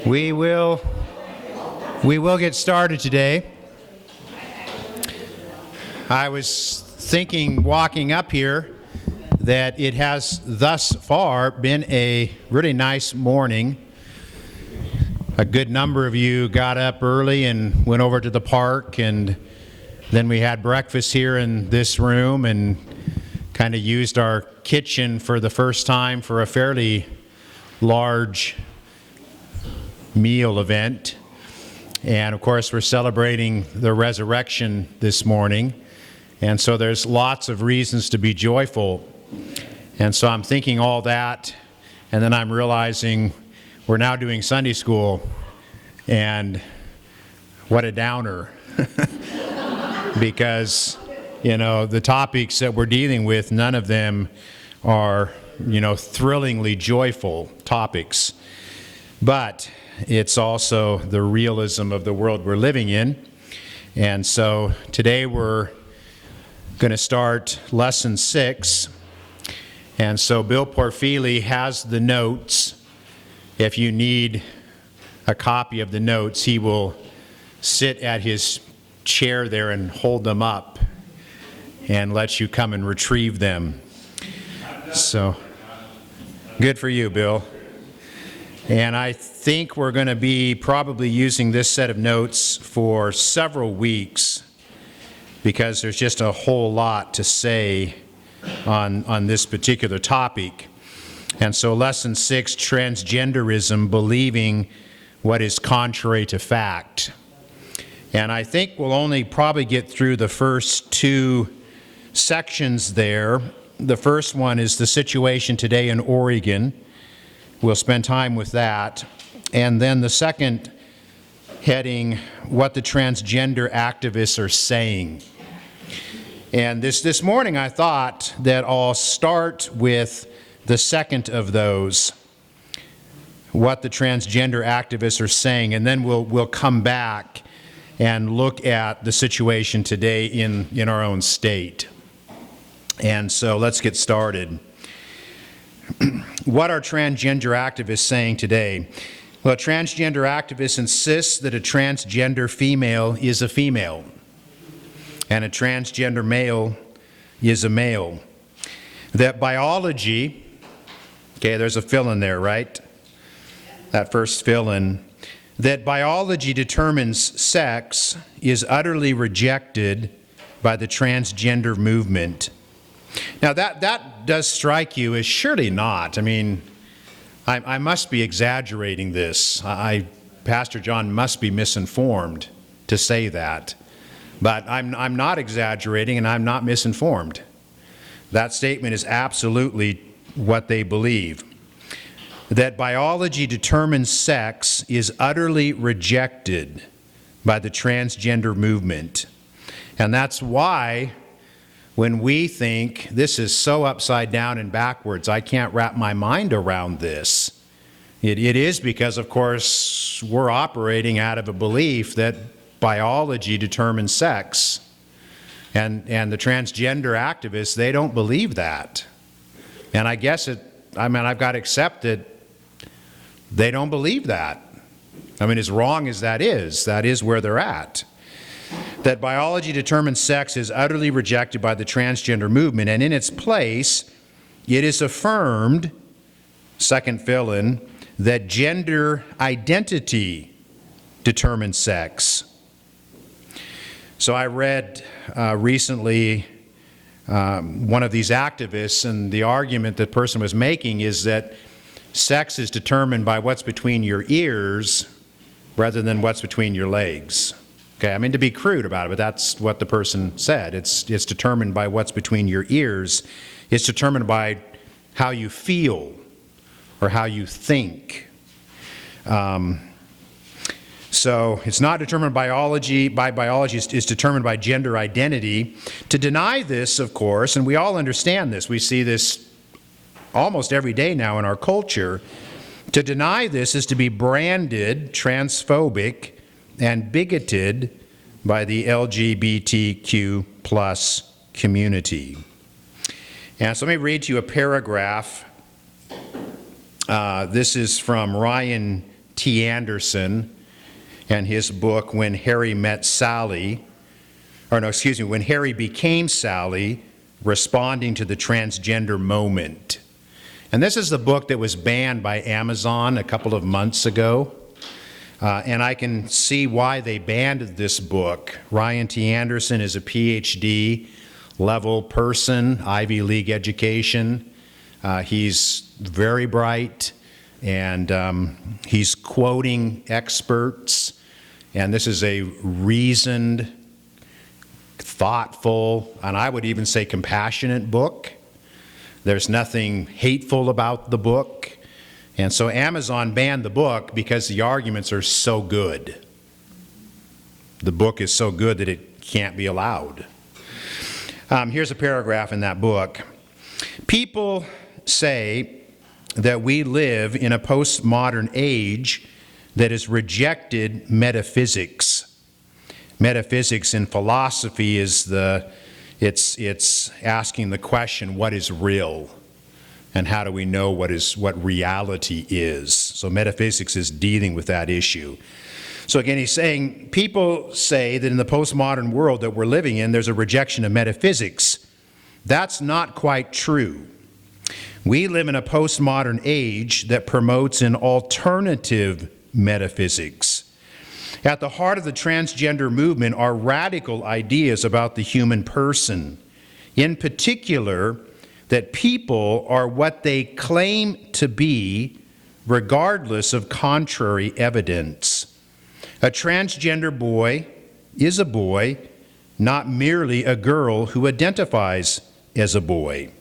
We will get started today. I was thinking walking up here that it has thus far been a really nice morning. A good number of you got up early and went over to the park, and then we had breakfast here in this room and kind of used our kitchen for the first time for a fairly large meal event. And of course we're celebrating the resurrection this morning, and so there's lots of reasons to be joyful. And so I'm thinking all that, and then I'm realizing we're now doing Sunday school, and what a downer. Because the topics that we're dealing with, none of them are thrillingly joyful topics. But it's also the realism of the world we're living in. And so today we're going to start lesson 6. And so Bill Porfili has the notes. If you need a copy of the notes, he will sit at his chair there and hold them up and let you come and retrieve them. So good for you, Bill. And I think we're going to be probably using this set of notes for several weeks, because there's just a whole lot to say on this particular topic. And so lesson 6, Transgenderism, believing what is contrary to fact. And I think we'll only probably get through the first 2 sections there. The first one is the situation today in Oregon. We'll spend time with that. And then the second heading, what the transgender activists are saying. And this morning I thought that I'll start with the second of those, what the transgender activists are saying, and then we'll come back and look at the situation today in our own state. And so let's get started. What are transgender activists saying today? Well, transgender activists insist that a transgender female is a female and a transgender male is a male. That biology, okay, there's a fill-in there, right? That first fill-in. That biology determines sex is utterly rejected by the transgender movement. Now that does strike you as surely not. I mean, I must be exaggerating this. Pastor John must be misinformed to say that. But I'm not exaggerating, and I'm not misinformed. That statement is absolutely what they believe. That biology determines sex is utterly rejected by the transgender movement. And that's why when we think this is so upside down and backwards, I can't wrap my mind around this. It is because, of course, we're operating out of a belief that biology determines sex. And the transgender activists, they don't believe that. And I guess I've got to accept that they don't believe that. I mean, as wrong as that is where they're at. That biology determines sex is utterly rejected by the transgender movement, and in its place, it is affirmed, second fill-in, that gender identity determines sex. So I read recently one of these activists, and the argument that person was making is that sex is determined by what's between your ears rather than what's between your legs. Okay, I mean, to be crude about it, but that's what the person said. It's determined by what's between your ears. It's determined by how you feel or how you think. So it's not determined by biology, it's determined by gender identity. To deny this, of course, and we all understand this, we see this almost every day now in our culture, to deny this is to be branded transphobic and bigoted by the LGBTQ plus community. And so let me read to you a paragraph. This is from Ryan T. Anderson and his book, When Harry Met Sally, When Harry Became Sally, Responding to the Transgender Moment. And this is the book that was banned by Amazon a couple of months ago. And I can see why they banned this book. Ryan T. Anderson is a PhD level person, Ivy League education. He's very bright, and he's quoting experts. And this is a reasoned, thoughtful, and I would even say compassionate book. There's nothing hateful about the book. And so Amazon banned the book because the arguments are so good. The book is so good that it can't be allowed. Here's a paragraph in that book. People say that we live in a postmodern age that has rejected metaphysics. Metaphysics in philosophy is it's asking the question, what is real? And how do we know what reality is? So metaphysics is dealing with that issue. So again, he's saying, people say that in the postmodern world that we're living in, there's a rejection of metaphysics. That's not quite true. We live in a postmodern age that promotes an alternative metaphysics. At the heart of the transgender movement are radical ideas about the human person. In particular, that people are what they claim to be, regardless of contrary evidence. A transgender boy is a boy, not merely a girl who identifies as a boy.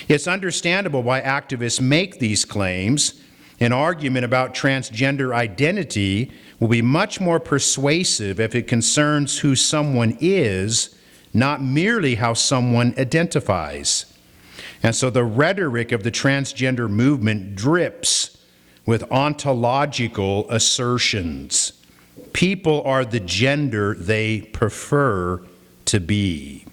It's understandable why activists make these claims. An argument about transgender identity will be much more persuasive if it concerns who someone is, not merely how someone identifies. And so the rhetoric of the transgender movement drips with ontological assertions. People are the gender they prefer to be.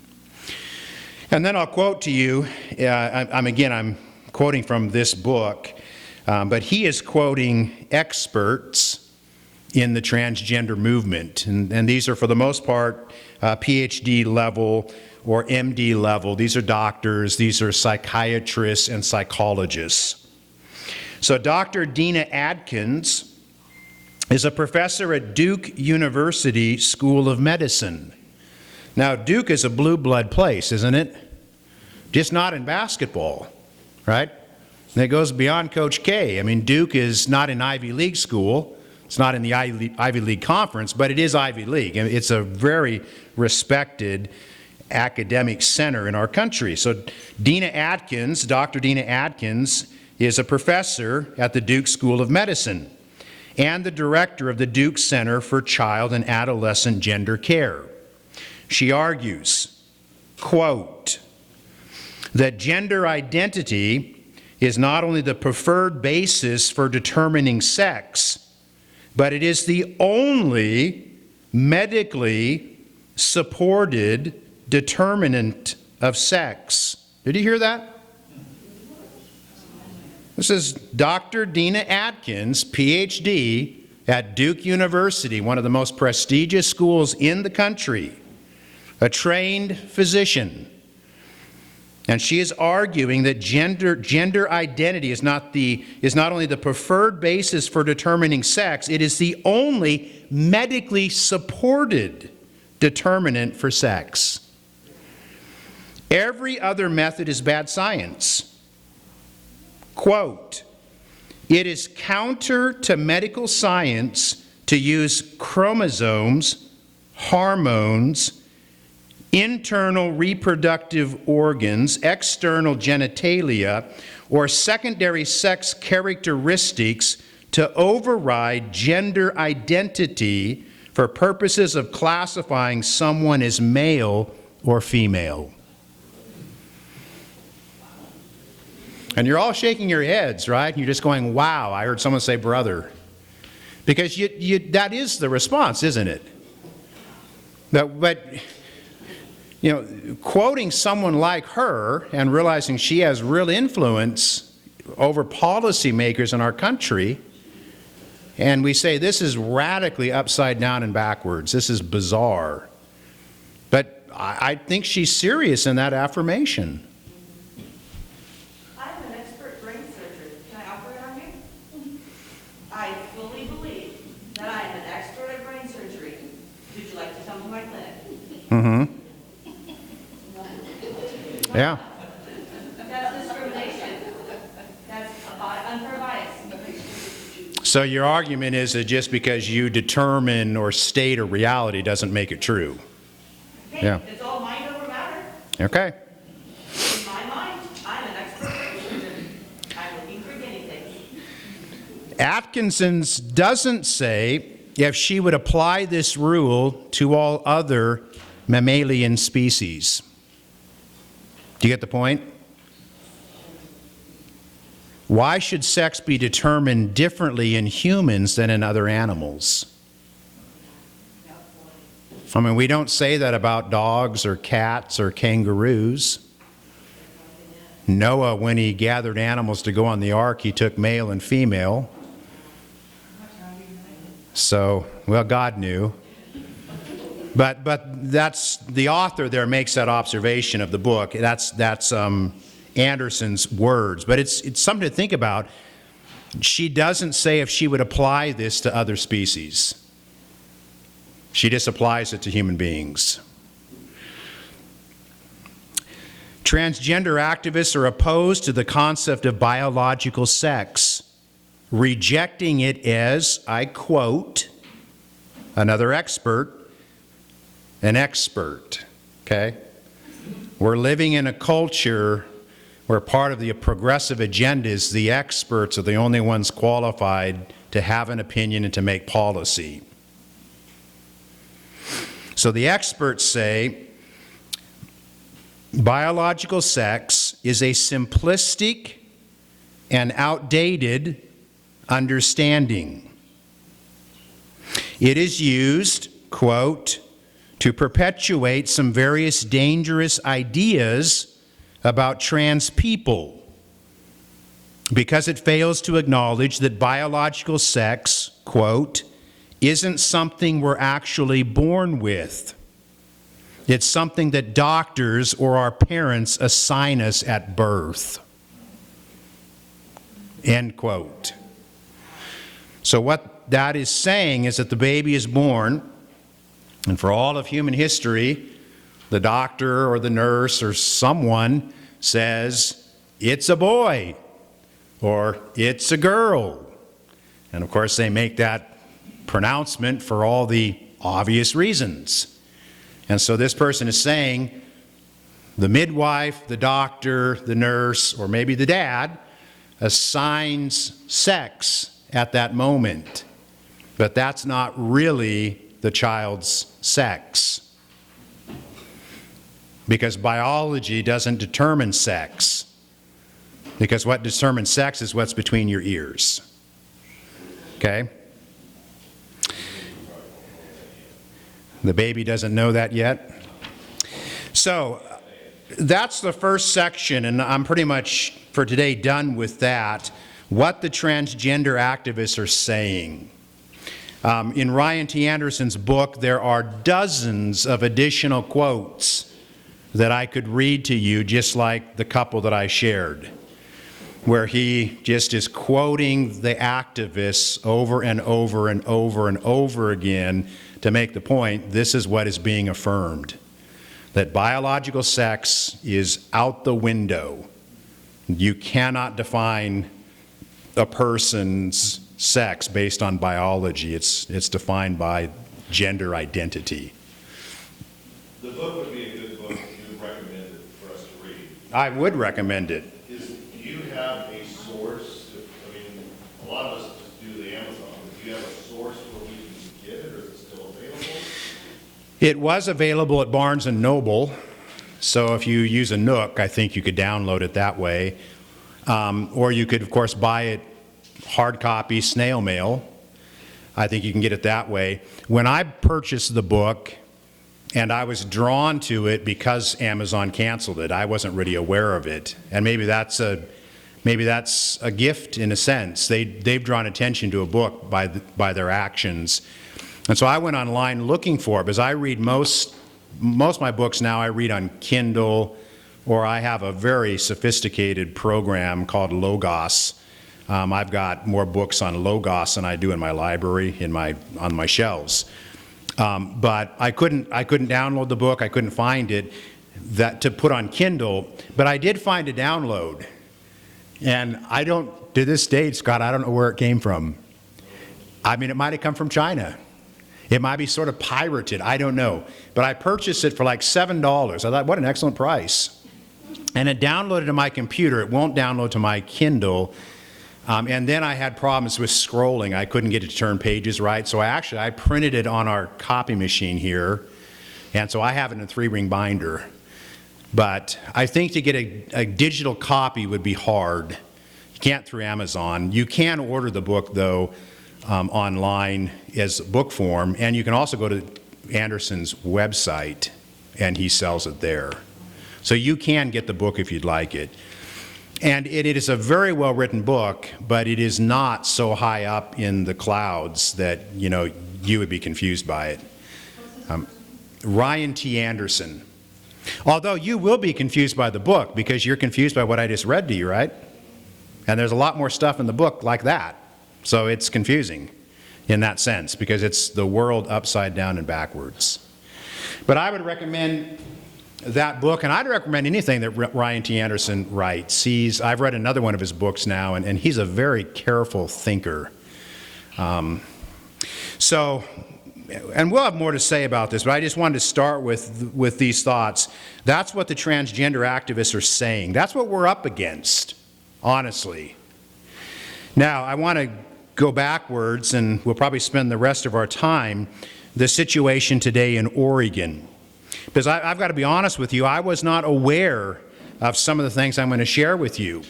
And then I'll quote to you, I'm quoting from this book, but he is quoting experts in the transgender movement. And these are, for the most part, PhD level or MD level. These are doctors, these are psychiatrists and psychologists. So Dr. Dina Adkins is a professor at Duke University School of Medicine. Now, Duke is a blue blood place, isn't it? Just not in basketball, right? And it goes beyond Coach K. I mean, Duke is not an Ivy League school. It's not in the Ivy League conference, but it is Ivy League. And it's a very respected academic center in our country. So Dr. Dina Adkins, is a professor at the Duke School of Medicine and the director of the Duke Center for Child and Adolescent Gender Care. She argues, quote, that gender identity is not only the preferred basis for determining sex, but it is the only medically supported determinant of sex. Did you hear that? This is Dr. Dina Adkins, PhD, at Duke University, one of the most prestigious schools in the country, a trained physician. And she is arguing that gender identity is not only the preferred basis for determining sex, it is the only medically supported determinant for sex. Every other method is bad science. Quote, it is counter to medical science to use chromosomes, hormones, internal reproductive organs, external genitalia, or secondary sex characteristics to override gender identity for purposes of classifying someone as male or female. And you're all shaking your heads, right? And you're just going, wow, I heard someone say brother. Because that is the response, isn't it? But you know, quoting someone like her and realizing she has real influence over policymakers in our country, And we say this is radically upside down and backwards. This is bizarre. But I think she's serious in that affirmation. I'm an expert brain surgeon. Can I operate on you? I fully believe that I am an expert at brain surgery. Would you like to come to my clinic? Mm-hmm. Yeah. That's discrimination. That's unfair bias. So your argument is that just because you determine or state a reality doesn't make it true. Hey, Yeah. it's all mind over matter. Okay. In my mind, I'm an expert brain surgeon. I'm looking for guinea pigs. Atkinson's doesn't say if she would apply this rule to all other mammalian species. Do you get the point? Why should sex be determined differently in humans than in other animals? I mean, we don't say that about dogs or cats or kangaroos. Noah, when he gathered animals to go on the ark, he took male and female. So, well, God knew. But that's the author there makes that observation of the book. That's Anderson's words. But it's something to think about. She doesn't say if she would apply this to other species. She just applies it to human beings. Transgender activists are opposed to the concept of biological sex, rejecting it as, I quote, another expert, an expert, okay? We're living in a culture where part of the progressive agenda is the experts are the only ones qualified to have an opinion and to make policy. So the experts say biological sex is a simplistic and outdated understanding. It is used, quote, to perpetuate some various dangerous ideas about trans people because it fails to acknowledge that biological sex, quote, isn't something we're actually born with. It's something that doctors or our parents assign us at birth. End quote. So what that is saying is that the baby is born, and for all of human history, the doctor or the nurse or someone says, it's a boy, or it's a girl. And of course they make that pronouncement for all the obvious reasons. And so this person is saying, the midwife, the doctor, the nurse, or maybe the dad assigns sex at that moment. But that's not really the child's sex. Because biology doesn't determine sex. Because what determines sex is what's between your ears. Okay? The baby doesn't know that yet. So that's the first section, and I'm pretty much for today done with that. What the transgender activists are saying. In Ryan T. Anderson's book, there are dozens of additional quotes that I could read to you, just like the couple that I shared, where he just is quoting the activists over and over and over and over again to make the point, this is what is being affirmed, that biological sex is out the window. You cannot define a person's sex based on biology. It's defined by gender identity. The book would be a good book if you recommend it for us to read. I would recommend it. Do you have a source? I mean, a lot of us just do the Amazon, but do you have a source where we can get it, or is it still available? It was available at Barnes & Noble, so if you use a Nook, I think you could download it that way. Or you could, of course, buy it hard copy, snail mail. I think you can get it that way. When I purchased the book, and I was drawn to it because Amazon canceled it, I wasn't really aware of it. And maybe that's a maybe that's a gift in a sense. They've drawn attention to a book by their actions. And so I went online looking for it, because I read most of my books now I read on Kindle, or I have a very sophisticated program called Logos. I've got more books on Logos than I do in my library, on my shelves. But I couldn't download the book. I couldn't find it to put on Kindle. But I did find a download, and to this date, Scott, I don't know where it came from. I mean, it might have come from China. It might be sort of pirated. I don't know. But I purchased it for like $7. I thought, what an excellent price. And it downloaded to my computer. It won't download to my Kindle. And then I had problems with scrolling. I couldn't get it to turn pages right. So I printed it on our copy machine here. And so I have it in a 3-ring binder. But I think to get a digital copy would be hard. You can't through Amazon. You can order the book, though, online as book form. And you can also go to Anderson's website, and he sells it there. So you can get the book if you'd like it. And it is a very well-written book, but it is not so high up in the clouds that, you would be confused by it. Ryan T. Anderson. Although you will be confused by the book, because you're confused by what I just read to you, right? And there's a lot more stuff in the book like that. So it's confusing in that sense, because it's the world upside down and backwards. But I would recommend that book, and I'd recommend anything that Ryan T. Anderson writes. I've read another one of his books now, and he's a very careful thinker. And we'll have more to say about this, but I just wanted to start with these thoughts. That's what the transgender activists are saying. That's what we're up against, honestly. Now, I want to go backwards, and we'll probably spend the rest of our time, the situation today in Oregon. Because I've got to be honest with you, I was not aware of some of the things I'm going to share with you.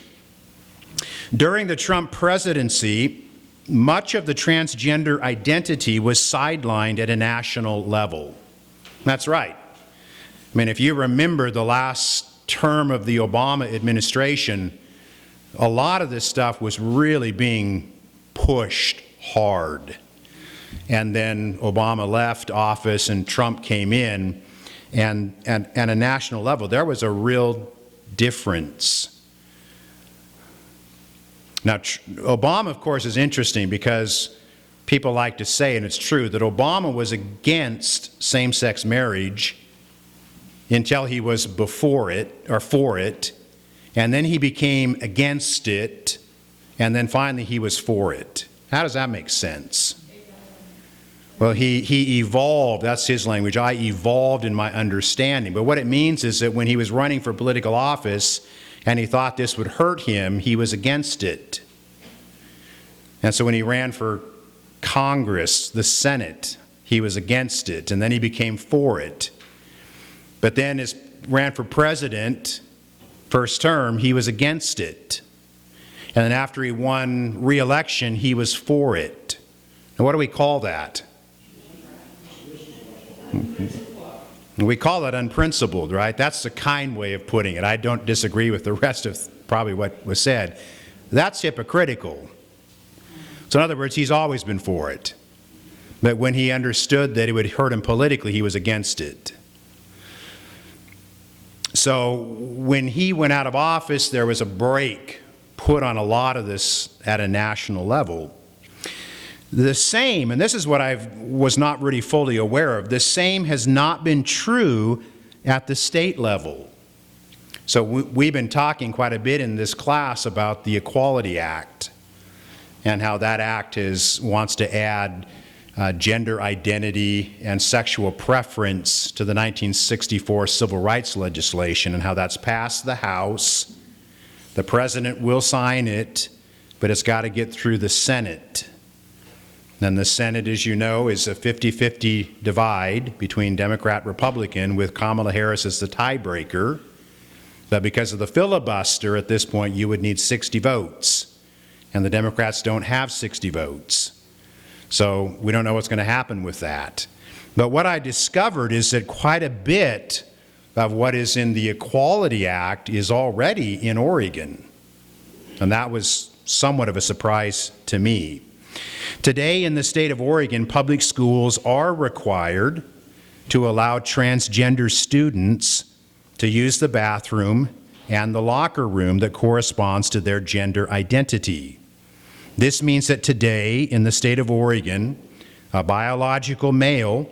During the Trump presidency, much of the transgender identity was sidelined at a national level. That's right. I mean, if you remember the last term of the Obama administration, a lot of this stuff was really being pushed hard. And then Obama left office and Trump came in, and at a national level, there was a real difference. Now, Obama, of course, is interesting because people like to say, and it's true, that Obama was against same-sex marriage until he was for it, and then he became against it, and then finally he was for it. How does that make sense? Well, he evolved. That's his language. I evolved in my understanding. But what it means is that when he was running for political office and he thought this would hurt him, he was against it. And so when he ran for Congress, the Senate, he was against it, and then he became for it. But then ran for president, first term, he was against it. And then after he won re-election, he was for it. Now, what do we call that? We call it unprincipled, right? That's the kind way of putting it. I don't disagree with the rest of probably what was said. That's hypocritical. So in other words, he's always been for it. But when he understood that it would hurt him politically, he was against it. So when he went out of office, there was a brake put on a lot of this at a national level. The same, and this is what I was not really fully aware of, the same has not been true at the state level. So we've been talking quite a bit in this class about the Equality Act and how that act wants to add gender identity and sexual preference to the 1964 civil rights legislation, and how that's passed the House. The president will sign it, but it's got to get through the Senate. And the Senate, as you know, is a 50-50 divide between Democrat and Republican, with Kamala Harris as the tiebreaker. But because of the filibuster at this point, you would need 60 votes. And the Democrats don't have 60 votes. So we don't know what's going to happen with that. But what I discovered is that quite a bit of what is in the Equality Act is already in Oregon. And that was somewhat of a surprise to me. Today in the state of Oregon, public schools are required to allow transgender students to use the bathroom and the locker room that corresponds to their gender identity. This means that today in the state of Oregon, a biological male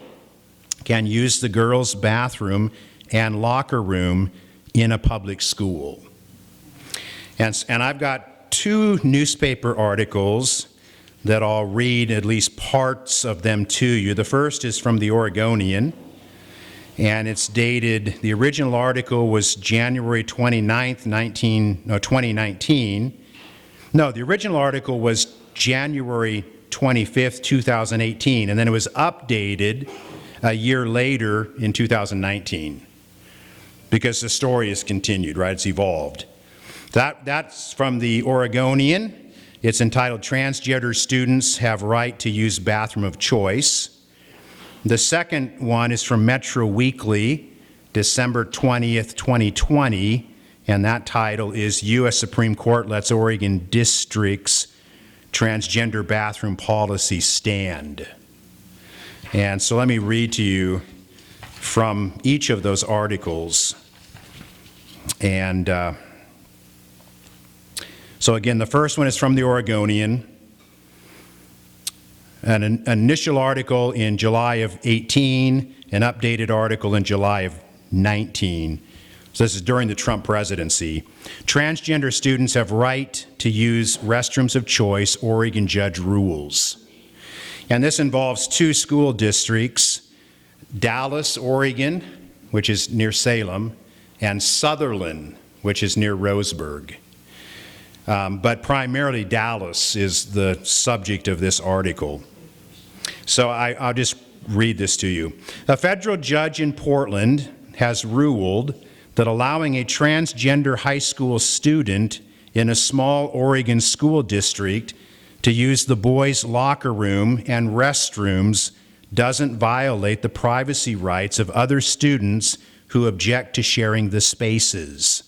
can use the girls' bathroom and locker room in a public school. And I've got two newspaper articles that I'll read at least parts of them to you. The first is from the Oregonian, and it's dated, the original article was January 29th, 2019. No, the original article was January 25th, 2018, and then it was updated a year later in 2019 because the story has continued, right? It's evolved. That's from the Oregonian. It's entitled, Transgender Students Have Right to Use Bathroom of Choice. The second one is from Metro Weekly, December 20th, 2020, and that title is U.S. Supreme Court Lets Oregon District's Transgender Bathroom Policy Stand. And so let me read to you from each of those articles. And so again, the first one is from the Oregonian. An initial article in July of 18, an updated article in July of 19. So this is during the Trump presidency. Transgender students have right to use restrooms of choice, Oregon judge rules. And this involves two school districts, Dallas, Oregon, which is near Salem, and Sutherland, which is near Roseburg. But primarily Dallas is the subject of this article. So I'll just read this to you. A federal judge in Portland has ruled that allowing a transgender high school student in a small Oregon school district to use the boys' locker room and restrooms doesn't violate the privacy rights of other students who object to sharing the spaces.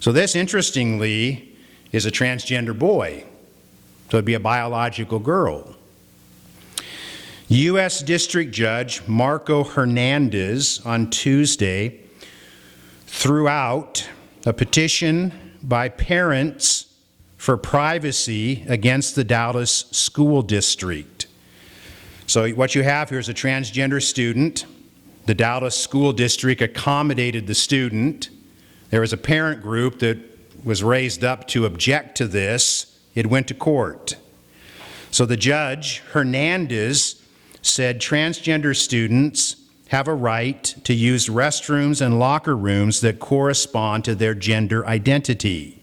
So this, interestingly, is a transgender boy. So it'd be a biological girl. U.S. District Judge Marco Hernandez on Tuesday threw out a petition by parents for privacy against the Dallas School District. So what you have here is a transgender student. The Dallas School District accommodated the student. There was a parent group that was raised up to object to this. It went to court. So the judge, Hernandez, said transgender students have a right to use restrooms and locker rooms that correspond to their gender identity.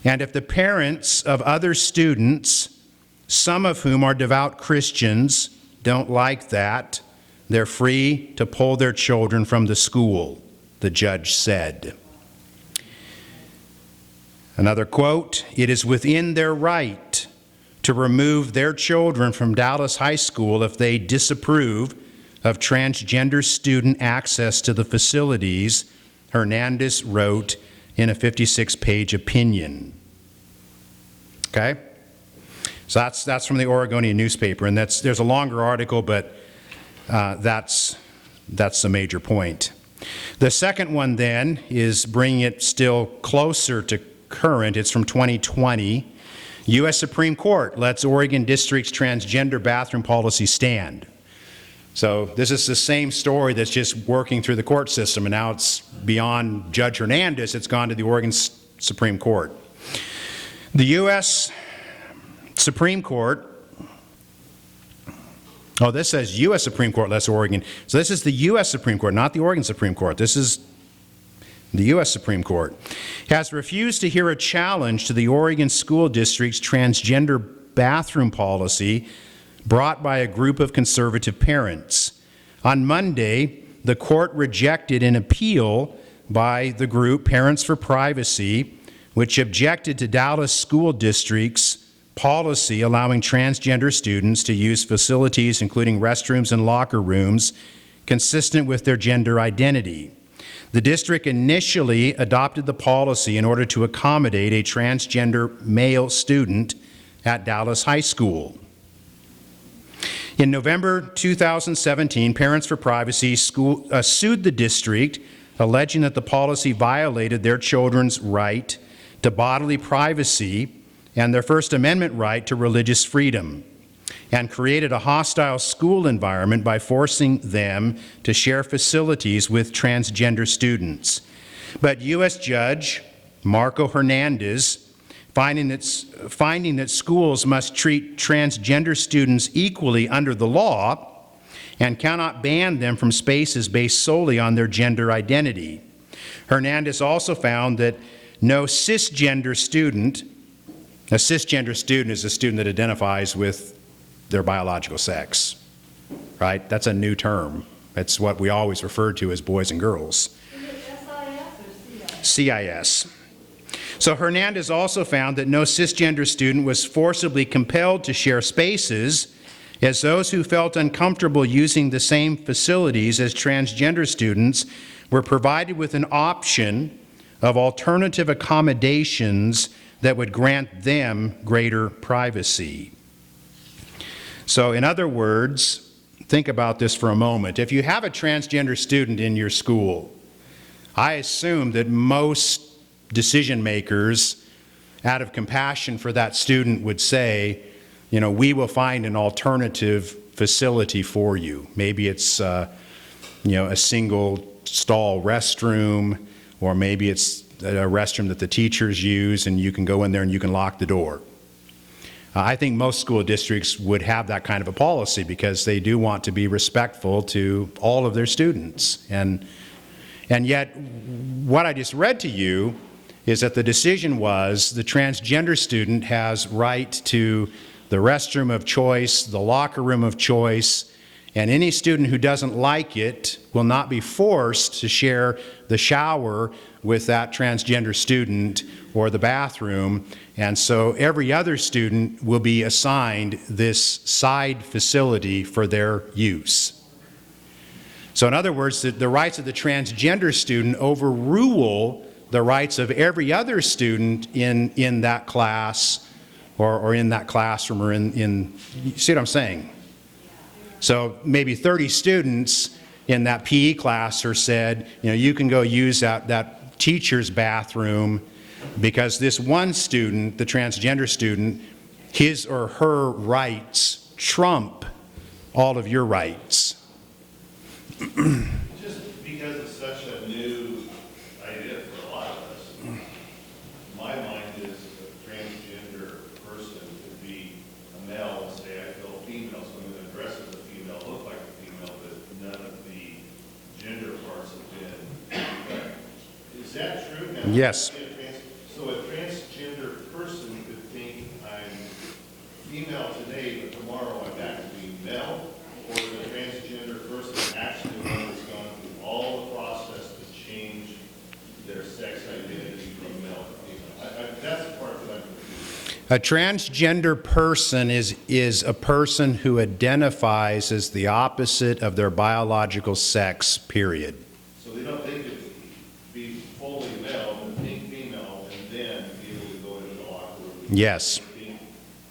And if the parents of other students, some of whom are devout Christians, don't like that, they're free to pull their children from the school, the judge said. Another quote, "It is within their right to remove their children from Dallas High School if they disapprove of transgender student access to the facilities," Hernandez wrote in a 56-page opinion. Okay? So that's from the Oregonian newspaper, and there's a longer article, but that's the major point. The second one then is bringing it still closer to current. It's from 2020. U.S. Supreme Court lets Oregon District's transgender bathroom policy stand. So this is the same story that's just working through the court system, and now it's beyond Judge Hernandez. It's gone to the Oregon Supreme Court. The U.S. Supreme Court, oh, this says U.S. Supreme Court lets Oregon. So this is the U.S. Supreme Court, not the Oregon Supreme Court. This is the U.S. Supreme Court, has refused to hear a challenge to the Oregon School District's transgender bathroom policy brought by a group of conservative parents. On Monday, the court rejected an appeal by the group Parents for Privacy, which objected to Dallas School District's policy allowing transgender students to use facilities, including restrooms and locker rooms, consistent with their gender identity. The district initially adopted the policy in order to accommodate a transgender male student at Dallas High School. In November 2017, Parents for Privacy sued the district, alleging that the policy violated their children's right to bodily privacy and their First Amendment right to religious freedom, and created a hostile school environment by forcing them to share facilities with transgender students. But U.S. Judge Marco Hernandez, finding that schools must treat transgender students equally under the law and cannot ban them from spaces based solely on their gender identity. Hernandez also found that no cisgender student, a cisgender student is a student that identifies with their biological sex, right? That's a new term. That's what we always refer to as boys and girls. Is it SIS or CIS? CIS. So Hernandez also found that no cisgender student was forcibly compelled to share spaces, as those who felt uncomfortable using the same facilities as transgender students were provided with an option of alternative accommodations that would grant them greater privacy. So in other words, think about this for a moment. If you have a transgender student in your school, I assume that most decision makers, out of compassion for that student, would say, you know, we will find an alternative facility for you. Maybe it's, a single stall restroom, or maybe it's a restroom that the teachers use and you can go in there and you can lock the door. I think most school districts would have that kind of a policy because they do want to be respectful to all of their students. And yet, what I just read to you is that the decision was the transgender student has right to the restroom of choice, the locker room of choice, and any student who doesn't like it will not be forced to share the shower with that transgender student or the bathroom. And so every other student will be assigned this side facility for their use. So in other words, the rights of the transgender student overrule the rights of every other student in that class or in that classroom or in you see what I'm saying? So maybe 30 students in that PE class are said, you can go use that teacher's bathroom because this one student, the transgender student, his or her rights trump all of your rights. Just because it's such a new idea for a lot of us, my mind is a transgender person could be a male and say, I feel female, so I'm going to dress as a female, look like a female, but none of the gender parts have been. Is that true? Now, Yes. So a transgender person could think I'm female today, but tomorrow I'm back to being male? Or is a transgender person actually one that's gone through all the process to change their sex identity from male to female? That's the part that I'm confused. A transgender person is a person who identifies as the opposite of their biological sex, period. So they could be fully male, but think female, and then be able to go into the locker room. Yes.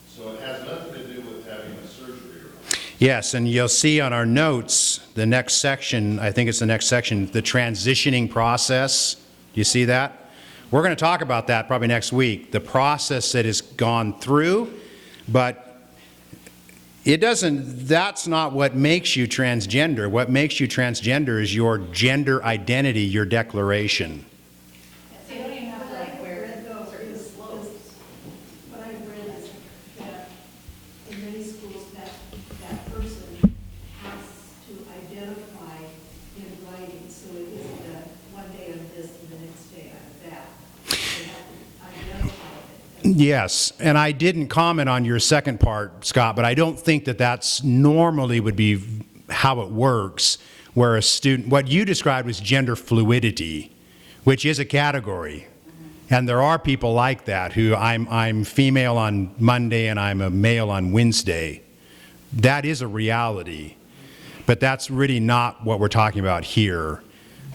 So it has nothing to do with having a surgery or. Yes, and you'll see on our notes, the next section, I think it's the next section, the transitioning process. Do you see that? We're going to talk about that probably next week, the process that has gone through, but that's not what makes you transgender. What makes you transgender is your gender identity, your declaration. So you don't even have to like wear Is what I've read is that in many schools that person has to identify in writing, so it isn't a one day of this and the next day of that. They have to identify it. Yes, and I didn't comment on your second part, Scott, but I don't think that that's normally would be how it works, where a student, what you described was gender fluidity, which is a category. And there are people like that who I'm female on Monday and I'm a male on Wednesday. That is a reality, but that's really not what we're talking about here.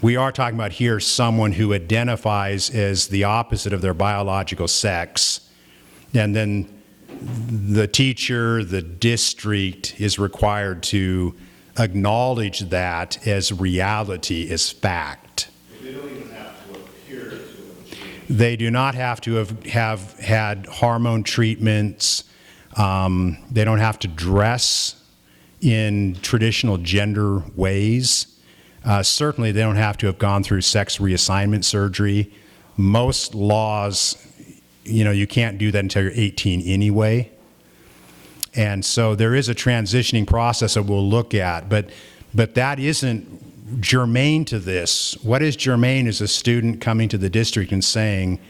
We are talking about here someone who identifies as the opposite of their biological sex, and then the teacher, the district is required to acknowledge that as reality, as fact. They don't even have to appear to have changed. They do not have to have had hormone treatments. They don't have to dress in traditional gender ways. Certainly, they don't have to have gone through sex reassignment surgery. Most laws, you can't do that until you're 18 anyway. And so there is a transitioning process that we'll look at, but that isn't germane to this. What is germane is a student coming to the district and saying,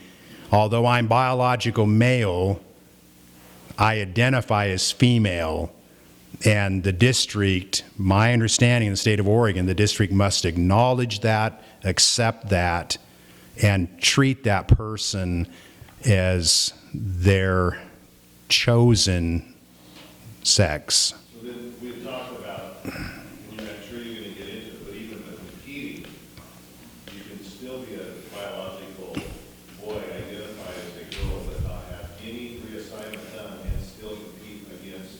although I'm biological male, I identify as female. And the district, my understanding in the state of Oregon, the district must acknowledge that, accept that, and treat that person as their chosen sex. So then we've talked about, I'm sure you're going to get into it, but even the competing, you can still be a biological boy, identify as a girl, but not have any reassignment done and still compete against.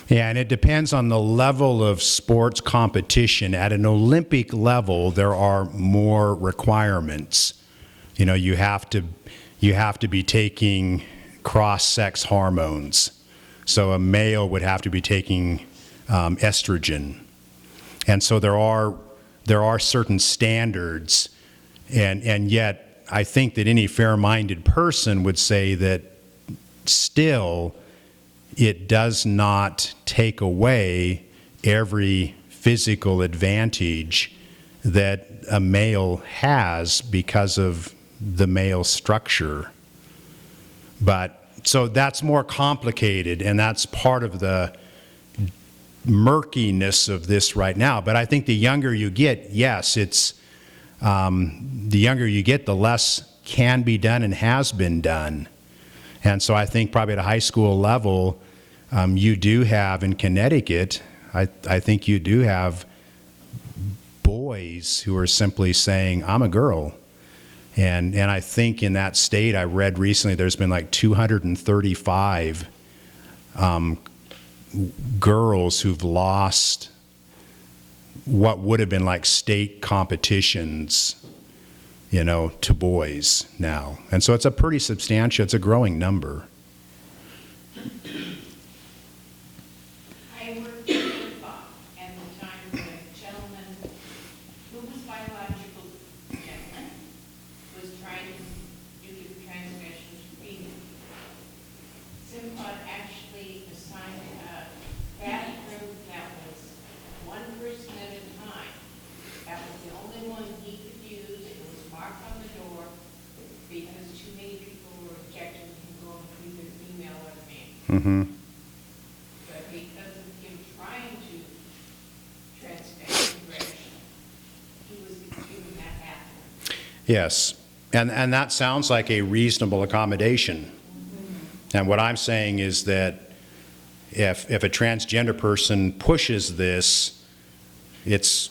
Yeah, and it depends on the level of sports competition. At an Olympic level, there are more requirements. You have to be taking cross-sex hormones. So a male would have to be taking estrogen. And so there are certain standards, and yet I think that any fair-minded person would say that still it does not take away every physical advantage that a male has because of the male structure. But so that's more complicated, and that's part of the murkiness of this right now. But I think the younger you get, yes, it's the younger you get, the less can be done and has been done. And so I think probably at a high school level, you do have in Connecticut, I think you do have boys who are simply saying, I'm a girl. And I think in that state, I read recently, there's been like 235 girls who've lost what would have been like state competitions, to boys now. And so it's a pretty substantial, it's a growing number. I worked in Fox, and the time when a gentleman who was biological gentleman was trying to do the transition to female. Simplot actually assigned a bathroom that was one person at a time. That was the only one he could use. It was marked on the door because too many people were objecting to him going to either female or male. Mm-hmm. But because of him trying to transgender, he was given that bathroom. Yes, and that sounds like a reasonable accommodation. And what I'm saying is that if a transgender person pushes this, it's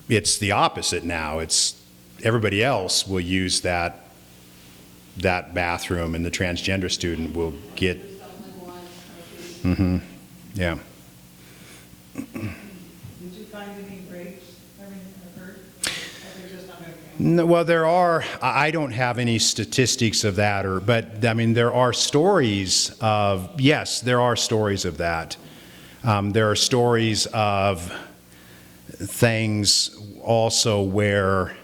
the opposite now. It's everybody else will use that bathroom, and the transgender student will get. Mm-hmm. Yeah. Did you find any rapes having occurred? Or they're just not going to No, well, there are. I don't have any statistics of that, but I mean, there are stories of. Yes, there are stories of that. There are stories of things also where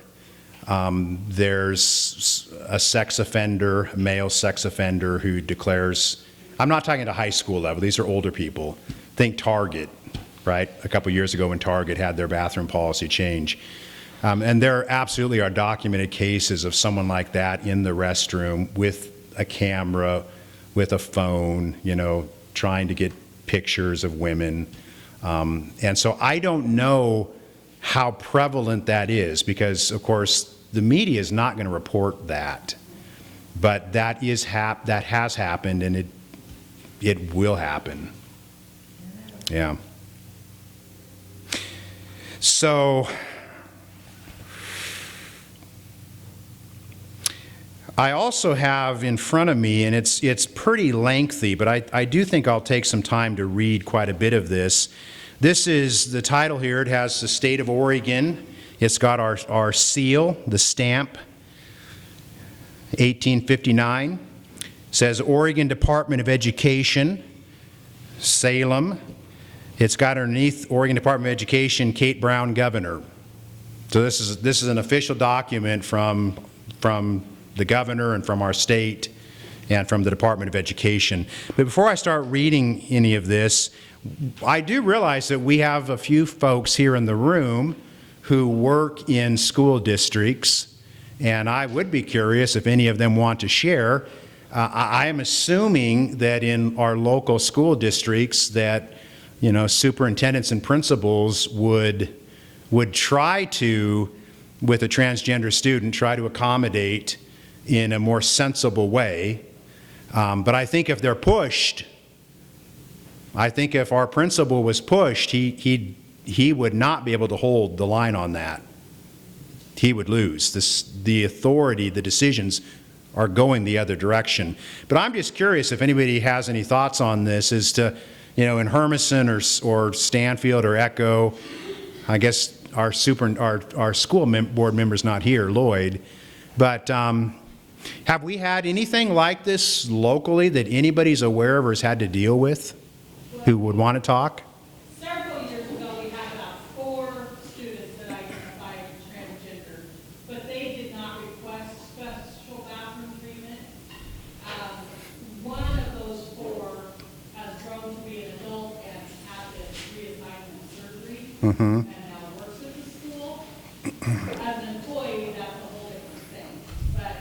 there's a sex offender, a male sex offender, who declares. I'm not talking at a high school level. These are older people. Think Target, right? A couple years ago when Target had their bathroom policy change. And there absolutely are documented cases of someone like that in the restroom with a camera, with a phone, trying to get pictures of women. And so I don't know how prevalent that is because, of course, the media is not going to report that. But that has happened, and it will happen. Yeah. So I also have in front of me, and it's pretty lengthy, but I do think I'll take some time to read quite a bit of this. This is the title here. It has the state of Oregon. It's got our seal, the stamp, 1859. It says Oregon Department of Education, Salem. It's got underneath Oregon Department of Education, Kate Brown, Governor. So this is an official document from the governor and from our state and from the Department of Education. But before I start reading any of this, I do realize that we have a few folks here in the room who work in school districts, and I would be curious if any of them want to share. I am assuming that in our local school districts that, you know, superintendents and principals would try to, with a transgender student, try to accommodate in a more sensible way. But I think if they're pushed, I think if our principal was pushed, he would not be able to hold the line on that. He would lose. The authority, the decisions are going the other direction. But I'm just curious if anybody has any thoughts on this as to, you know, in Hermiston or Stanfield or Echo, I guess our school board member's not here, Lloyd, but have we had anything like this locally that anybody's aware of or has had to deal with who would want to talk? Several years ago, we had about 4 students that identified as transgender, but they did not request special bathroom treatment. One of those 4 has grown to be an adult and had this reassignment surgery, and now works at the school. As an employee, that's a whole different thing. But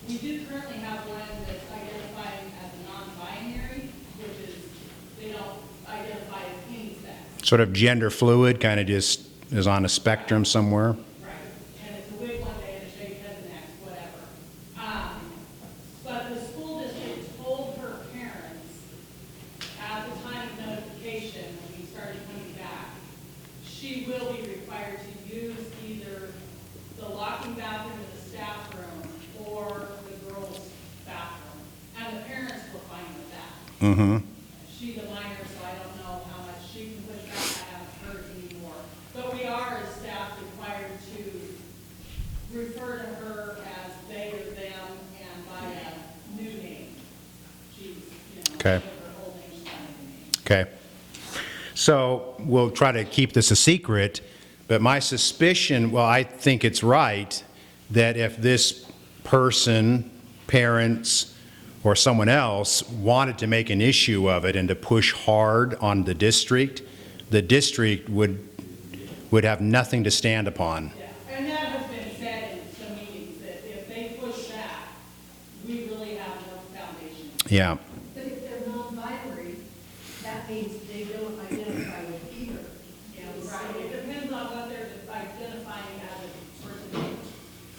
we do currently have one that's identifying as a non-binary, which is they don't identify as any sex. Sort of gender fluid, kind of just is on a spectrum somewhere? Right. And it's a wig one day and a shaved head the next, whatever. But the school district told her parents at the time of notification, when we started coming back, she will be required to use either the locking bathroom in the staff room or the girls' bathroom. And the parents were fine with that. Mm-hmm. She's a minor, so I don't know how much she can push back. I haven't heard anymore. But we are, as staff, required to refer to her as they or them and by a new name. She's, you know, Okay. her whole name's not a name. Okay. So we'll try to keep this a secret, but my suspicion, well, I think it's right that if this person, parents, or someone else wanted to make an issue of it and to push hard on the district would have nothing to stand upon. Yeah, and that has been said in some meetings, that if they push back, we really have no foundation. Yeah. But if they're non-binary, that means they don't identify with either. Yeah, right, it depends on what they're identifying as a person.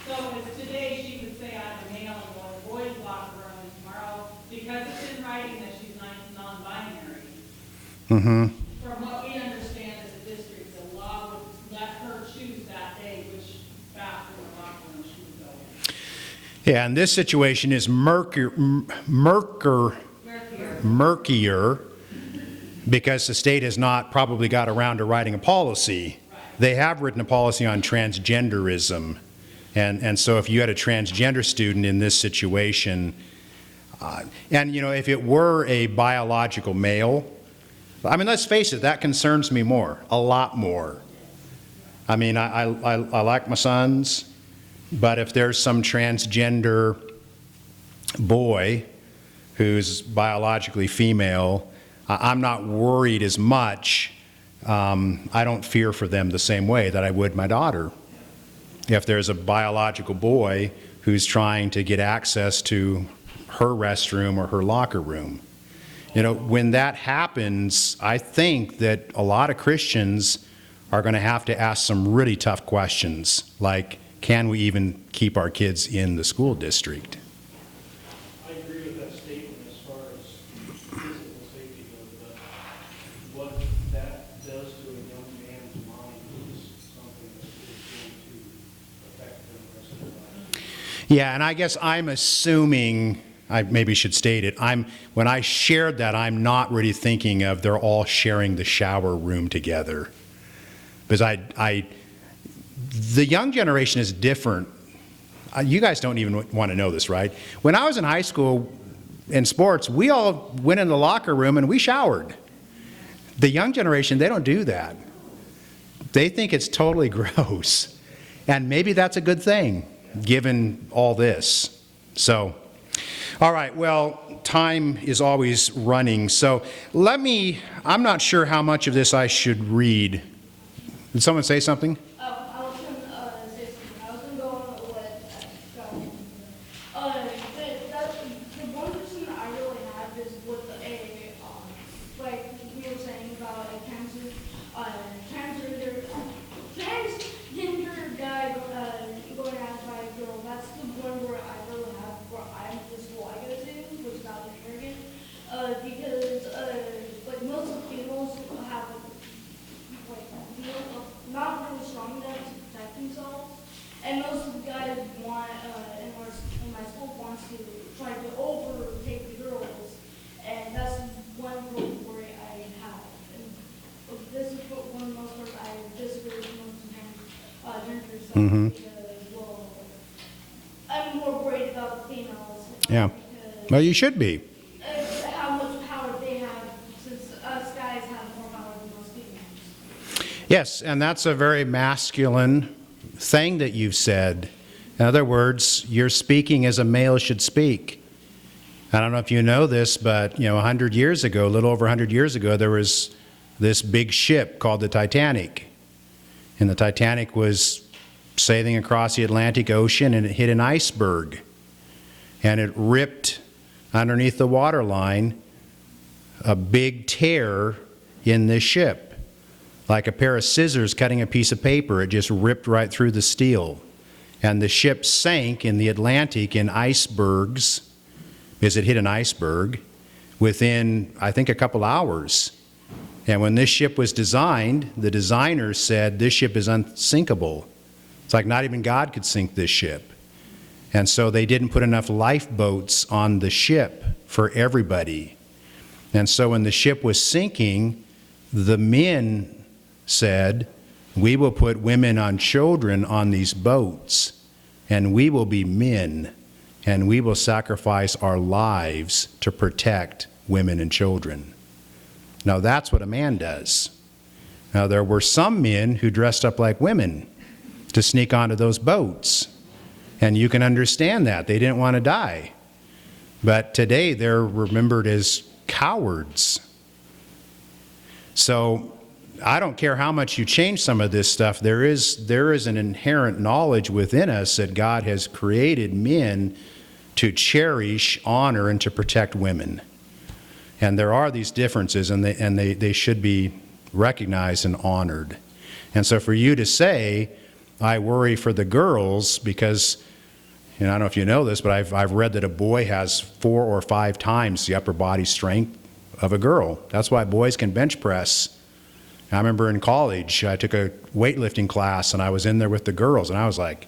So as today, she would say I'm a male and go in the boys' locker room, and tomorrow, because it's in writing that she's non-binary, Mm-hmm. from what we understand as a district, the law would let her choose that day which bathroom or locker room she would go in. Yeah, and this situation is murkier because the state has not probably got around to writing a policy. They have written a policy on transgenderism. And so if you had a transgender student in this situation, and you know, if it were a biological male, I mean, let's face it, that concerns me more, a lot more. I mean, I like my sons, but if there's some transgender boy who's biologically female, I'm not worried as much. I don't fear for them the same way that I would my daughter. If there's a biological boy who's trying to get access to her restroom or her locker room. You know, when that happens, I think that a lot of Christians are going to have to ask some really tough questions, like, can we even keep our kids in the school district? I agree with that statement as far as physical safety goes, but what that does to a young man's mind is something that is going to affect them the rest of their life. Yeah, and I guess I'm assuming, I maybe should state it, when I shared that, I'm not really thinking of they're all sharing the shower room together. Because the young generation is different. You guys don't even want to know this, right? When I was in high school in sports, we all went in the locker room and we showered. The young generation, they don't do that. They think it's totally gross. And maybe that's a good thing, given all this. So, all right, well, time is always running. So I'm not sure how much of this I should read. Did someone say something? I was going to say something. I was going to go on what the one person I really have is with like we were saying about a transgender guy going out by a girl. That's the one where I really have, where I'm just like it to, which is not arrogant. Because like most of females have not really strong enough to protect themselves, and most of the guys want in my school wants to try to overtake the girls, and that's one rule where I have. And this is what one of the most parts I disagree with most of gender stuff because, well, I'm more worried about the females. Yeah. Well, you should be. How much power they have, since us guys have more power than most females. Yes, and that's a very masculine thing that you've said. In other words, you're speaking as a male should speak. I don't know if you know this, but 100 years ago, a little over 100 years ago, there was this big ship called the Titanic. And the Titanic was sailing across the Atlantic Ocean, and it hit an iceberg. And it ripped underneath the waterline a big tear in this ship. Like a pair of scissors cutting a piece of paper, it just ripped right through the steel. And the ship sank in the Atlantic in icebergs, because it hit an iceberg, within, I think, a couple hours. And when this ship was designed, the designers said, this ship is unsinkable. It's like not even God could sink this ship. And so they didn't put enough lifeboats on the ship for everybody. And so when the ship was sinking, the men said, we will put women and children on these boats, and we will be men, and we will sacrifice our lives to protect women and children. Now that's what a man does. Now there were some men who dressed up like women to sneak onto those boats. And you can understand that. They didn't want to die. But today they're remembered as cowards. So I don't care how much you change some of this stuff, there is an inherent knowledge within us that God has created men to cherish, honor, and to protect women. And there are these differences, and they should be recognized and honored. And so for you to say, I worry for the girls because, I don't know if you know this, but I've read that a boy has 4 or 5 times the upper body strength of a girl. That's why boys can bench press. I remember in college, I took a weightlifting class, and I was in there with the girls, and I was like,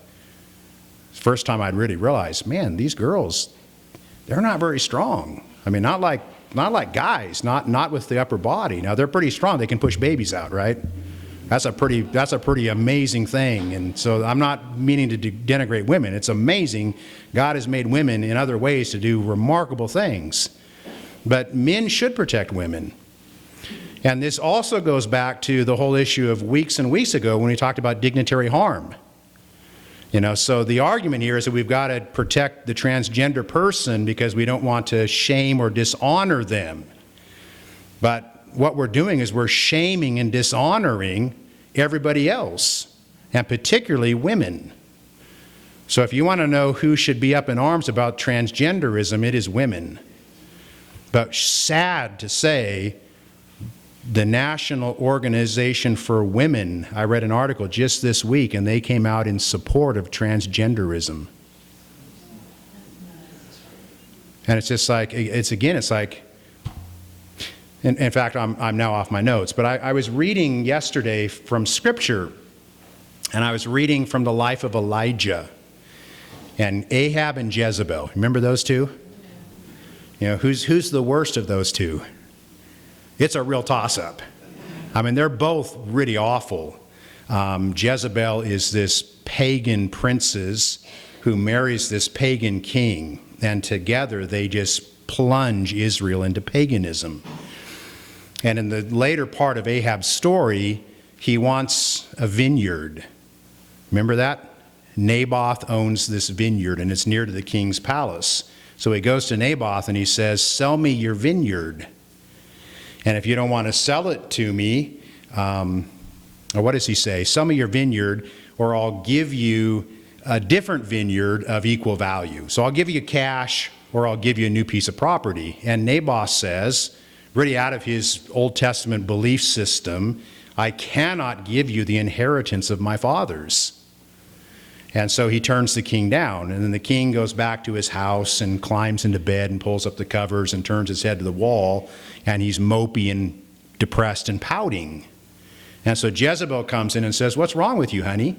first time I'd really realized, man, these girls, they're not very strong. I mean, not like guys, not with the upper body. Now, they're pretty strong. They can push babies out, right? That's a pretty amazing thing. And so I'm not meaning to denigrate women. It's amazing. God has made women in other ways to do remarkable things. But men should protect women. And this also goes back to the whole issue of weeks and weeks ago when we talked about dignitary harm. So the argument here is that we've got to protect the transgender person because we don't want to shame or dishonor them. But what we're doing is we're shaming and dishonoring everybody else, and particularly women. So if you want to know who should be up in arms about transgenderism, it is women. But sad to say, the National Organization for Women, I read an article just this week, and they came out in support of transgenderism. And it's just like, it's like, in fact, I'm now off my notes, but I was reading yesterday from Scripture, and I was reading from the life of Elijah. And Ahab and Jezebel, remember those two? You know, who's the worst of those two? It's a real toss-up. I mean, they're both really awful. Jezebel is this pagan princess who marries this pagan king, and together they just plunge Israel into paganism. And in the later part of Ahab's story, he wants a vineyard. Remember that? Naboth owns this vineyard, and it's near to the king's palace. So he goes to Naboth and he says, "Sell me your vineyard. And if you don't want to sell it to me," or what does he say? "Sell me your vineyard, or I'll give you a different vineyard of equal value. So I'll give you cash, or I'll give you a new piece of property." And Naboth says, really out of his Old Testament belief system, "I cannot give you the inheritance of my fathers." And so he turns the king down. And then the king goes back to his house and climbs into bed and pulls up the covers and turns his head to the wall. And he's mopey and depressed and pouting. And so Jezebel comes in and says, "What's wrong with you, honey?"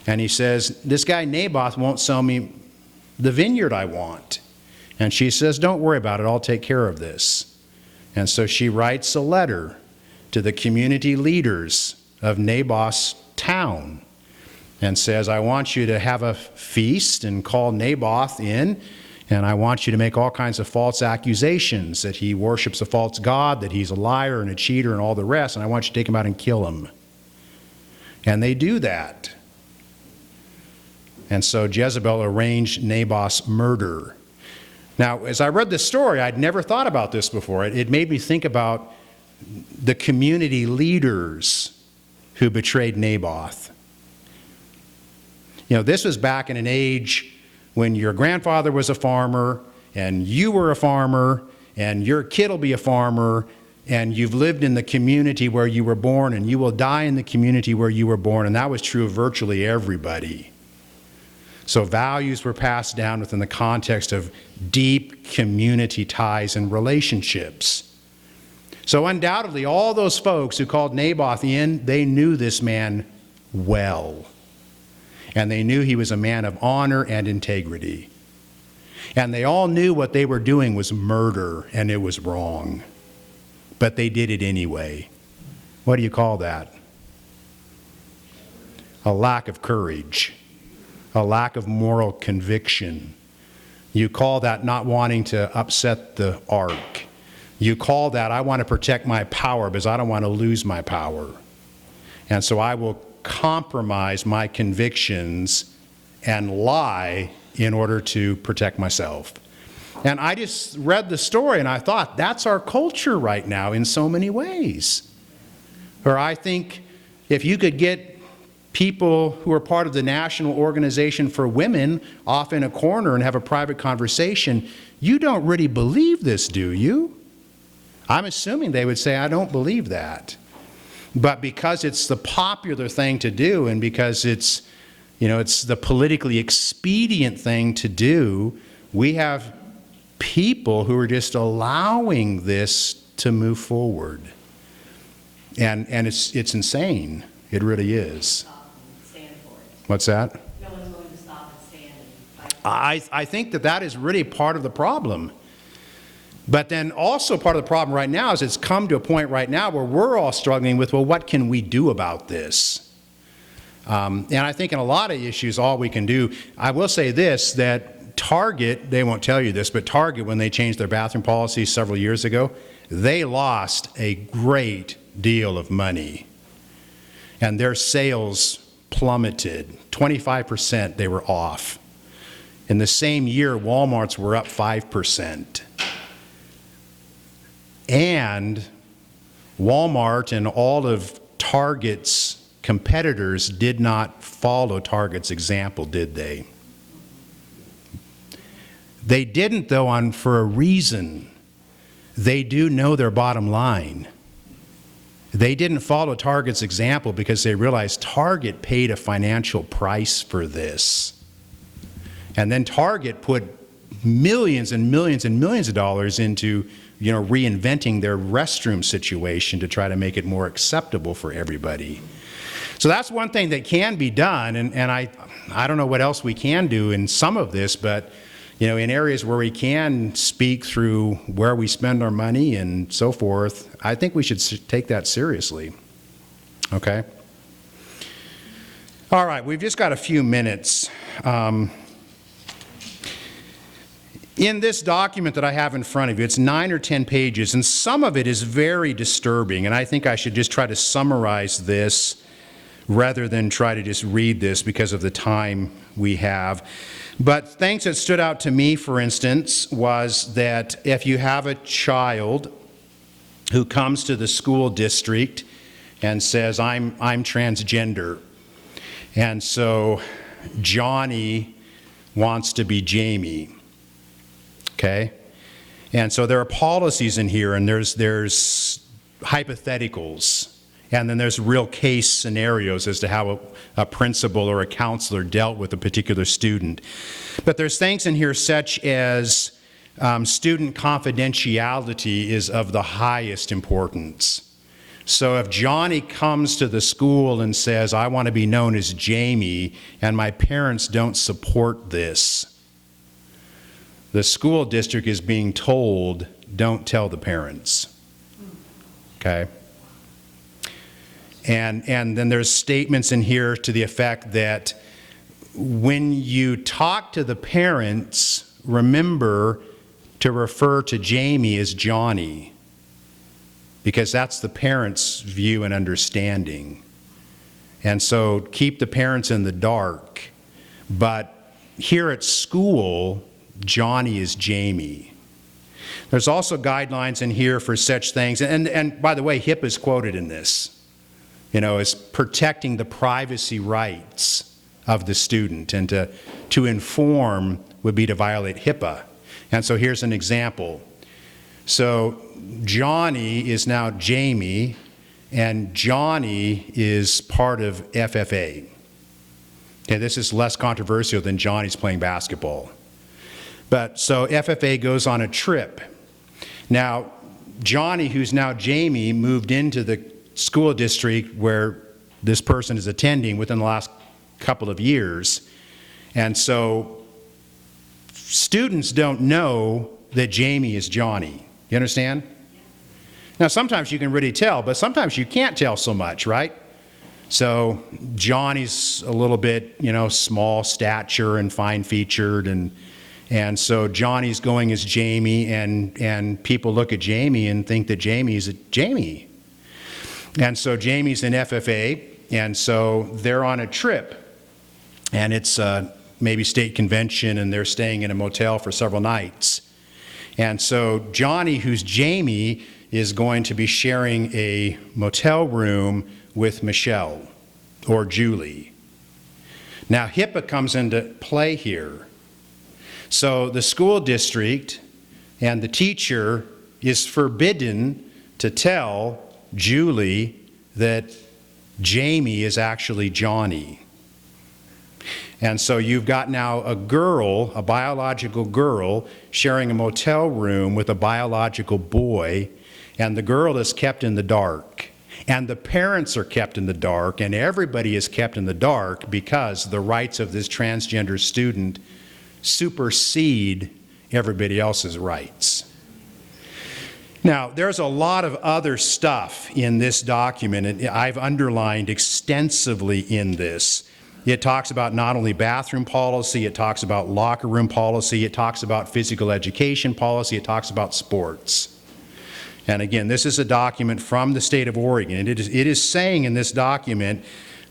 And he says, "This guy Naboth won't sell me the vineyard I want." And she says, "Don't worry about it. I'll take care of this." And so she writes a letter to the community leaders of Naboth's town and says, "I want you to have a feast and call Naboth in, and I want you to make all kinds of false accusations that he worships a false god, that he's a liar and a cheater and all the rest, and I want you to take him out and kill him." And they do that. And so Jezebel arranged Naboth's murder. Now, as I read this story, I'd never thought about this before. It made me think about the community leaders who betrayed Naboth. You know, this was back in an age when your grandfather was a farmer, and you were a farmer, and your kid will be a farmer, and you've lived in the community where you were born, and you will die in the community where you were born, and that was true of virtually everybody. So values were passed down within the context of deep community ties and relationships. So undoubtedly, all those folks who called Naboth in, they knew this man well. And they knew he was a man of honor and integrity. And they all knew what they were doing was murder, and it was wrong. But they did it anyway. What do you call that? A lack of courage. A lack of moral conviction. You call that not wanting to upset the ark. You call that, I want to protect my power because I don't want to lose my power. And so I will compromise my convictions and lie in order to protect myself. And I just read the story and I thought, that's our culture right now in so many ways. Or I think if you could get people who are part of the National Organization for Women off in a corner and have a private conversation, you don't really believe this, do you? I'm assuming they would say, I don't believe that. But because it's the popular thing to do and because it's, you know, it's the politically expedient thing to do, we have people who are just allowing this to move forward. And it's insane. It really is. Stand for it. What's that? No one's going to stop and stand. I think that is really part of the problem. But then also part of the problem right now is it's come to a point right now where we're all struggling with, well, what can we do about this? And I think in a lot of issues, all we can do, I will say this, that Target, they won't tell you this, but Target, when they changed their bathroom policy several years ago, they lost a great deal of money. And their sales plummeted. 25% they were off. In the same year, Walmart's were up 5%. And Walmart and all of Target's competitors did not follow Target's example, did they? They didn't, though, for a reason. They do know their bottom line. They didn't follow Target's example because they realized Target paid a financial price for this. And then Target put millions and millions and millions of dollars into, you know, reinventing their restroom situation to try to make it more acceptable for everybody. So that's one thing that can be done, and I don't know what else we can do in some of this, but in areas where we can speak through where we spend our money and so forth, I think we should take that seriously. Okay? All right, we've just got a few minutes. In this document that I have in front of you, it's 9 or 10 pages, and some of it is very disturbing, and I think I should just try to summarize this rather than try to just read this because of the time we have. But things that stood out to me, for instance, was that if you have a child who comes to the school district and says, I'm transgender, and so Johnny wants to be Jamie, okay? And so there are policies in here, and there's hypotheticals, and then there's real case scenarios as to how a principal or a counselor dealt with a particular student. But there's things in here such as student confidentiality is of the highest importance. So if Johnny comes to the school and says, I want to be known as Jamie, and my parents don't support this, the school district is being told, don't tell the parents. Okay? And then there's statements in here to the effect that when you talk to the parents, remember to refer to Jamie as Johnny, because that's the parents' view and understanding. And so keep the parents in the dark. But here at school, Johnny is Jamie. There's also guidelines in here for such things. And by the way, HIPAA is quoted in this. As protecting the privacy rights of the student, and to inform would be to violate HIPAA. And so here's an example. So Johnny is now Jamie, and Johnny is part of FFA. Okay, this is less controversial than Johnny's playing basketball. But so FFA goes on a trip. Now, Johnny, who's now Jamie, moved into the school district where this person is attending within the last couple of years. And so students don't know that Jamie is Johnny. You understand? Now, sometimes you can really tell, but sometimes you can't tell so much, right? So Johnny's a little bit, small stature and fine-featured, and so Johnny's going as Jamie, and people look at Jamie and think that Jamie's Jamie. And so Jamie's in FFA, and so they're on a trip, and it's maybe state convention, and they're staying in a motel for several nights. And so Johnny, who's Jamie, is going to be sharing a motel room with Michelle or Julie. Now, HIPAA comes into play here. So the school district and the teacher is forbidden to tell Julie that Jamie is actually Johnny. And so you've got now a girl, a biological girl, sharing a motel room with a biological boy, and the girl is kept in the dark. And the parents are kept in the dark, and everybody is kept in the dark because the rights of this transgender student supersede everybody else's rights. Now, there's a lot of other stuff in this document, and I've underlined extensively in this. It talks about not only bathroom policy, it talks about locker room policy, it talks about physical education policy, it talks about sports. And again, this is a document from the state of Oregon. And it is saying in this document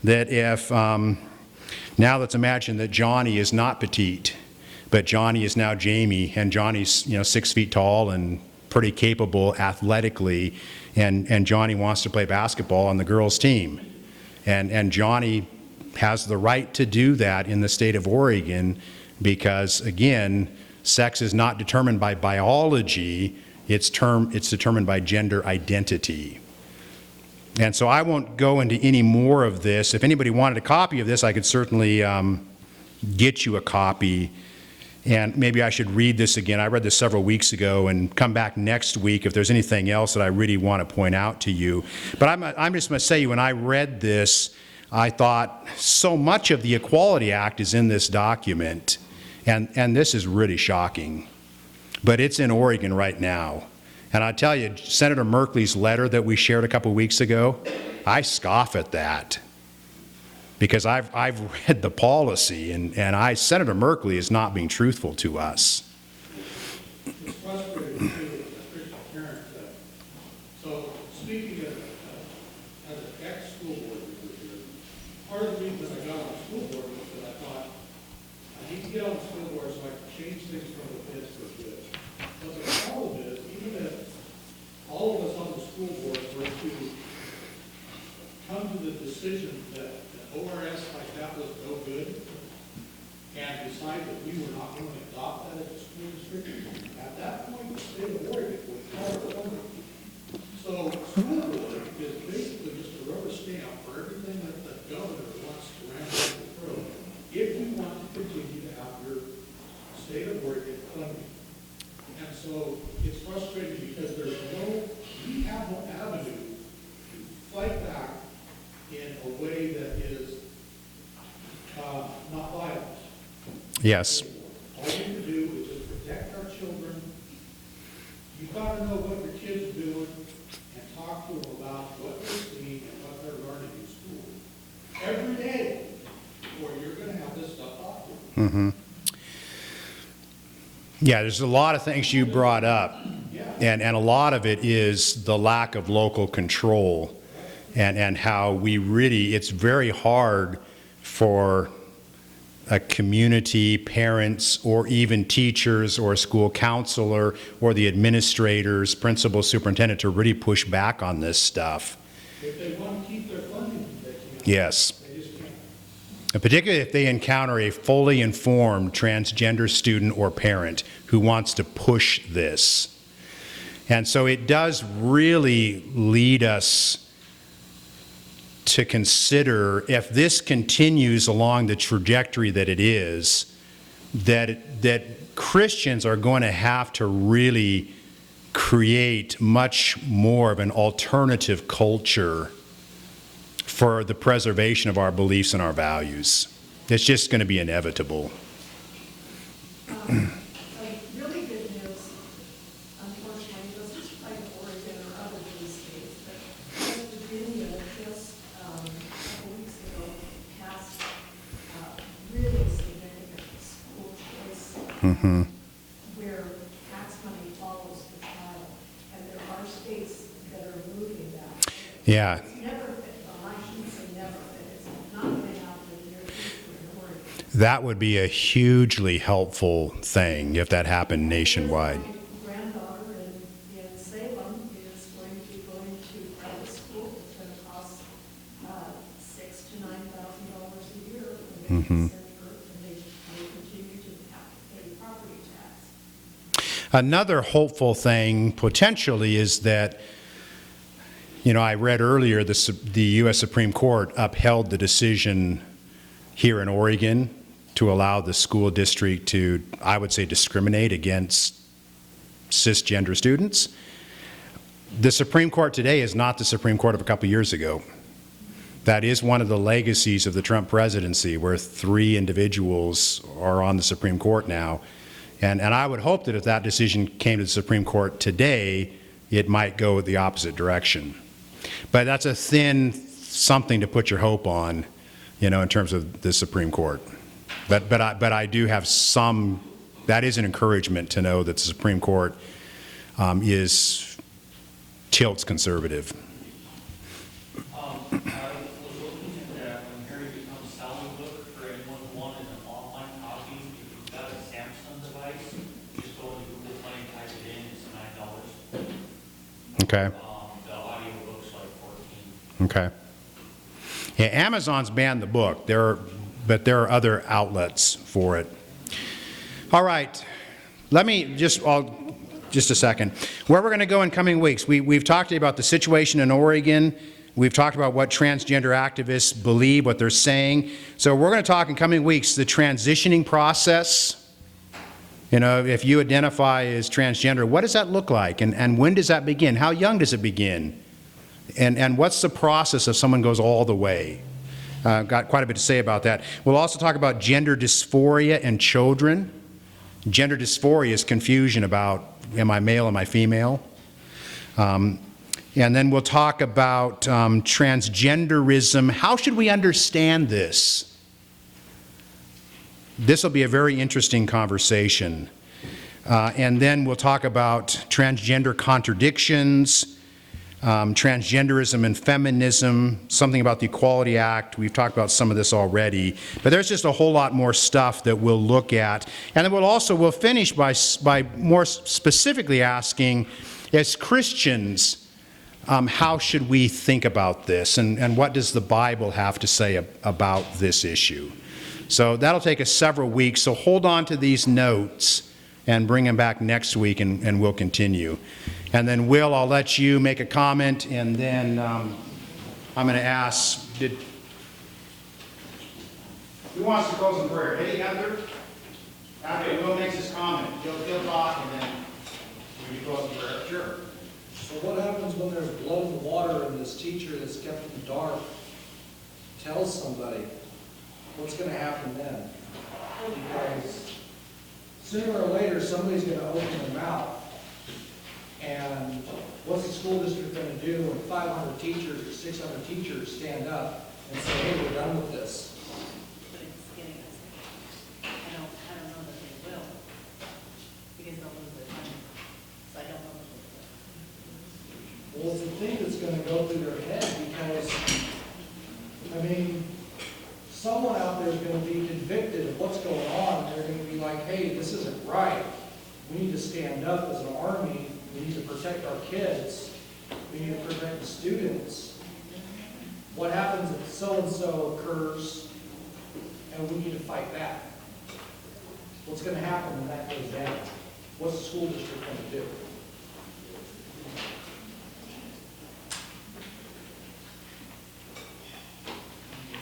that if, now let's imagine that Johnny is not petite, but Johnny is now Jamie, and Johnny's 6 feet tall and pretty capable athletically, and Johnny wants to play basketball on the girls' team. And Johnny has the right to do that in the state of Oregon because, again, sex is not determined by biology, it's determined by gender identity. And so I won't go into any more of this. If anybody wanted a copy of this, I could certainly get you a copy. And maybe I should read this again. I read this several weeks ago, and come back next week if there's anything else that I really want to point out to you. But I'm just going to say, when I read this, I thought, so much of the Equality Act is in this document, and this is really shocking. But it's in Oregon right now. And I tell you, Senator Merkley's letter that we shared a couple weeks ago, I scoff at that. Because I've read the policy, and Senator Merkley is not being truthful to us. It's frustrating too, as a Christian parent, so speaking as an ex-school board member here, part of the reason I got on the school board was that I thought, I need to get on the school board so I can change things from within for good. But the problem is, even if all of us on the school board were to come to the decision that an ORS like that was no good, and decide that we were not going to adopt that as a school district, at that point, the state of Oregon would call it over. So school board is basically just a rubber stamp for everything that the governor wants to ram down the throat, if you want to continue to have your state of Oregon funding. And so it's frustrating because we have no avenue to fight back in a way that is not violent. Yes. All you can do is just protect our children. You've got to know what your kids are doing and talk to them about what they're seeing and what they're learning in school every day, or you're going to have this stuff taught to them. Mm-hmm. Yeah, there's a lot of things you brought up, and a lot of it is the lack of local control, and how it's very hard for a community, parents, or even teachers, or a school counselor, or the administrators, principal, superintendent, to really push back on this stuff. If they want to keep their funding, they can't. Yes. They just can't. And particularly if they encounter a fully informed transgender student or parent who wants to push this. And so it does really lead us to consider, if this continues along the trajectory that it is, that Christians are going to have to really create much more of an alternative culture for the preservation of our beliefs and our values. It's just going to be inevitable. Really good news, unfortunately, this is like Oregon or other blue states, but West Virginia just a couple weeks ago passed really significant school choice Mm-hmm. where tax money follows the child, and there are states that are moving that. Yeah. It's never been, I shouldn't say never, but it's not been out in the near future in Oregon. That would be a hugely helpful thing if that happened nationwide. My granddaughter in Salem is going to be going to private school. It's going to cost $6,000 to $9,000 a year when they send her, and they continue to have to pay property tax. Another hopeful thing potentially is that, I read earlier the U.S. Supreme Court upheld the decision here in Oregon to allow the school district to, I would say, discriminate against cisgender students. The Supreme Court today is not the Supreme Court of a couple years ago. That is one of the legacies of the Trump presidency, where 3 individuals are on the Supreme Court now. And I would hope that if that decision came to the Supreme Court today, it might go the opposite direction. But that's a thin something to put your hope on, in terms of the Supreme Court. But I do have some, that is an encouragement to know that the Supreme Court tilts conservative. I was looking at that when Harry becomes selling book for anyone who wanted an online copy. If you've got a Samsung device, just go into Google Play and type it in. It's $9. Okay. The audio book's like $14. Okay. Yeah, Amazon's banned the book, but there are other outlets for it. All right, let me just a second. Where we're going to go in coming weeks, we've talked about the situation in Oregon. We've talked about what transgender activists believe, what they're saying. So we're going to talk in coming weeks the transitioning process. If you identify as transgender, what does that look like? And when does that begin? How young does it begin? And what's the process if someone goes all the way? Got quite a bit to say about that. We'll also talk about gender dysphoria in children. Gender dysphoria is confusion about, am I male, am I female? And then we'll talk about transgenderism. How should we understand this? This will be a very interesting conversation. And then we'll talk about transgender contradictions, transgenderism and feminism, something about the Equality Act. We've talked about some of this already, but there's just a whole lot more stuff that we'll look at. And then we'll finish by more specifically asking, as Christians, how should we think about this, and what does the Bible have to say about this issue? So that'll take us several weeks, so hold on to these notes and bring them back next week, and we'll continue. And then, Will, I'll let you make a comment, and then I'm going to ask, who wants to close in prayer? Eddie, Heather? Okay, Will makes his comment. He'll talk, and then we can close in prayer. Sure. So what happens when there's blood in the water and this teacher that's kept in the dark tells somebody? What's going to happen then? Because sooner or later, somebody's going to open their mouth. And what's the school district going to do when 500 teachers or 600 teachers stand up and say, hey, we're done with this? But it's getting us. I don't know that they will, because they'll lose their money. So I don't know that they will. Well, it's a thing that's going to go through their head because, I mean, someone out there is going to be convicted of what's going on, and they're going to be like, hey, this isn't right. We need to stand up as an army. We need to protect our kids. We need to protect the students. What happens if so-and-so occurs and we need to fight back? What's going to happen when that goes down? What's the school district going to do?